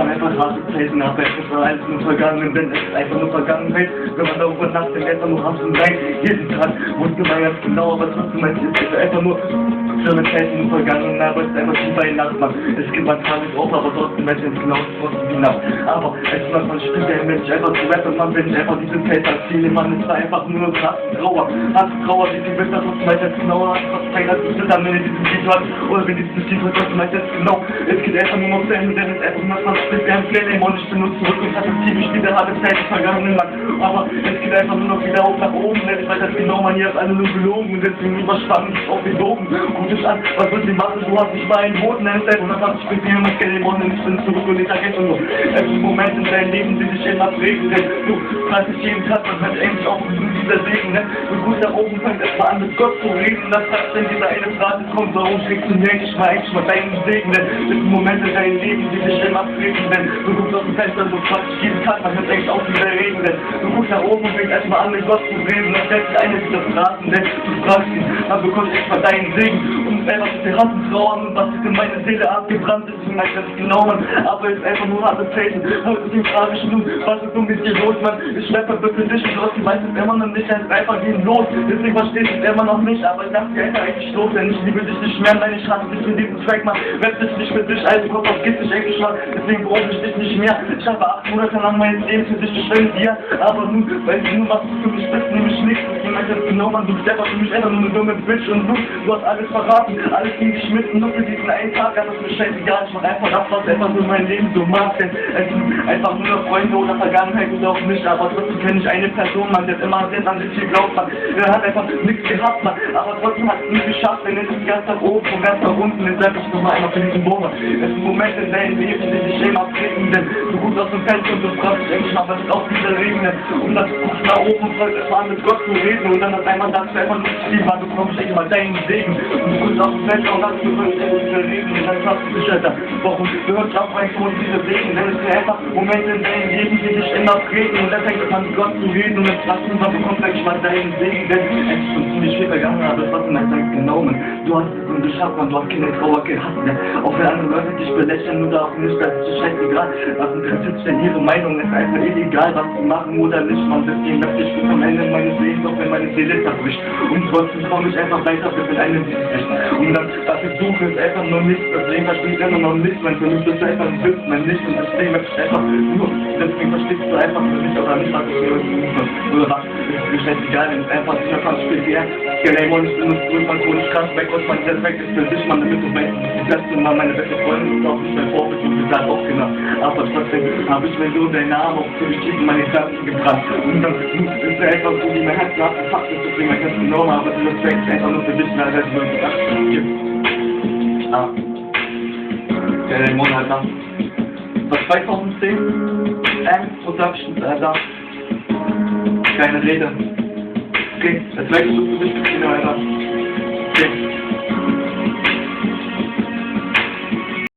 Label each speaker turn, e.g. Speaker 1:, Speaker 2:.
Speaker 1: waren einfach harte Zeiten, aber es war alles nur vergangen, denn es ist einfach nur Vergangenheit. Wenn man darüber nachdenkt, einfach nur Hass und Nein. Jeden Tag wusste man ganz genau, aber trotzdem ist es einfach nur schöne Zeiten nur vergangen, aber es ist einfach wie bei Nacht, man. Es gibt mal Tage drauf, aber trotzdem ist es genau trotzdem die Nacht. Aber es ist man spielt der Mensch einfach zu rappen, man will einfach diese Zeit erzählen, man ist einfach nur noch Hass und Trauer, wie viel wird das trotzdem weiß jetzt genau, trotzdem keiner sich das an, wenn ihr diesen Lied hört, oder wenn ihr dieses Lied hört, trotzdem weiß jetzt genau, es geht einfach nur noch zu Ende, denn es ist einfach nur, man spielt wie ein Flame und ich bin nur zurück und hatte ziemlich wieder harte Zeit im vergangenen Land, aber es geht einfach nur noch wieder auf nach oben, denn ich weiß jetzt genau, man hier ist alle nur gelogen und deswegen überspannen nicht auf den Bogen, guck dich an, was wird sie machen, du hast nicht mal einen Boden, denn es ist 180 bis 400 Geld im Mond und ich bin zurück und ich vergesse nur, es sind Momente in deinem Leben, die dich immer prägen, denn du fragst dich jeden Tag, man hört eigentlich auch in dieser Segen, ne? Du gut da oben fängt erstmal an mit Gott zu reden, das heißt, wenn diese eine Phrase kommt, warum schickst du mir eigentlich mal deinen Segen, denn es sind Momente in deinem Leben, die dich immer prägen, denn du guckst aus dem Fenster und du fragst dich jeden Tag, man hört eigentlich auch wieder reden, denn du guckst da oben und fängst erstmal an mit Gott zu reden, das stellt sich eine dieser Phrasen, denn du fragst ihn, dann bekommst du erstmal deinen Segen und was ist der Hassen trauern und was ist in meine Seele abgebrannt ist, ich weiß das genau, man, aber es ist einfach nur harte Zeiten, heute ist die Frage schon, was ist nun mit dir los, man, ich schleppe für dich und trotzdem weiß es immer noch nicht, es ist einfach gehen los, deswegen verstehst du es immer noch nicht, aber ich dachte dir einfach eigentlich los, denn ich liebe dich nicht mehr, nein, ich hasse dich für diesen Track, man, rap dich nicht für dich, also Kopf auf geht dich eigentlich mal, deswegen brauche ich dich nicht mehr, ich habe 8 Monate lang mein Leben für dich geschwenkt, dir, aber nun, weil du nur was du für mich bist, nämlich nichts, deswegen weiß ich genau, man, du bist einfach für mich einfach nur eine dumme Bitch und du hast alles verraten, alles gegen dich mit und nur für diesen einen Tag, aber es ist mir scheißegal, ich mach einfach das, was einfach nur mein Leben so mag, denn es sind einfach nur noch Freunde oder Vergangenheit oder auch nicht, aber trotzdem kenne ich eine Person, man, der immer sehr an sich geglaubt, man, der hat einfach nichts gehabt, man, aber trotzdem hat es nicht geschafft, denn es ist ganz nach oben und ganz nach unten, dann sag ich nochmal einmal für diesen Bohrer, es sind Momente in deinem Leben, die dich immer treten, denn du guckst aus dem Fenster und du fragst dich endlich mal, was ist auf dieser Regen, und dann guckst du nach oben und fragst erstmal an mit Gott zu reden, und dann hat einmal sagst du einfach nur viel, man, du bekommst echt mal deinen Segen, und du guckst aus dem Fenster und sagst, du kannst diese Regen, und dann fragst du dich, Alter, warum hört auf mein Sohn diese Regen, denn es sind einfach Momente in deinem Leben, die dich immer prägen, und dann fängt es an mit Gott zu reden, und dann fragst du, wann bekommst du eigentlich mal deinen Segen, denn es ist schon ziemlich viel vergangen, aber das hast du nicht genau, man, du hast es und geschafft, man, du hast keine Trauer gehasst, ne? Auch wenn andere Leute dich belächeln oder auch nicht, das ist scheißegal, was interessiert sich denn ihre Meinung, ist einfach illegal, was sie machen oder nicht, man, deswegen möchte ich bis am Ende meines Lebens, auch wenn meine Seele zerbricht, und trotzdem komme ich einfach weiter mit einem Sieg, und dann, was ich suche, ist einfach nur nichts, deswegen verstehe ich immer noch nichts, man, für mich bist du einfach ein Witz, man, nicht, und deswegen möchte ich einfach nur, deswegen verstehst du einfach für mich oder nicht, was ich mir suche, oder was, ist mir scheißegal, wenn es einfach nicht mehr kann, spielt die Game und ich bin gut, man, ich kann weg, und mein Respekt ist für dich, man, damit du weißt, die beste Mann, meine beste Freundin ist auch nicht mein Vorbild, und gesagt auch genau, aber trotzdem habe ich mir so deinen Namen auch ziemlich tief in meine Herzen gebrannt, und dann ist er einfach so, wie mein Herz nachgepackt ist, deswegen mein ganzes Norm, aber der Respekt ist einfach nur für dich, weil es nur die Gast gibt. Ah. Der Dämon halt nach. Das 2010, Production, Alter. Keine Rede. Okay, jetzt wechselst du dich, Alter. Okay.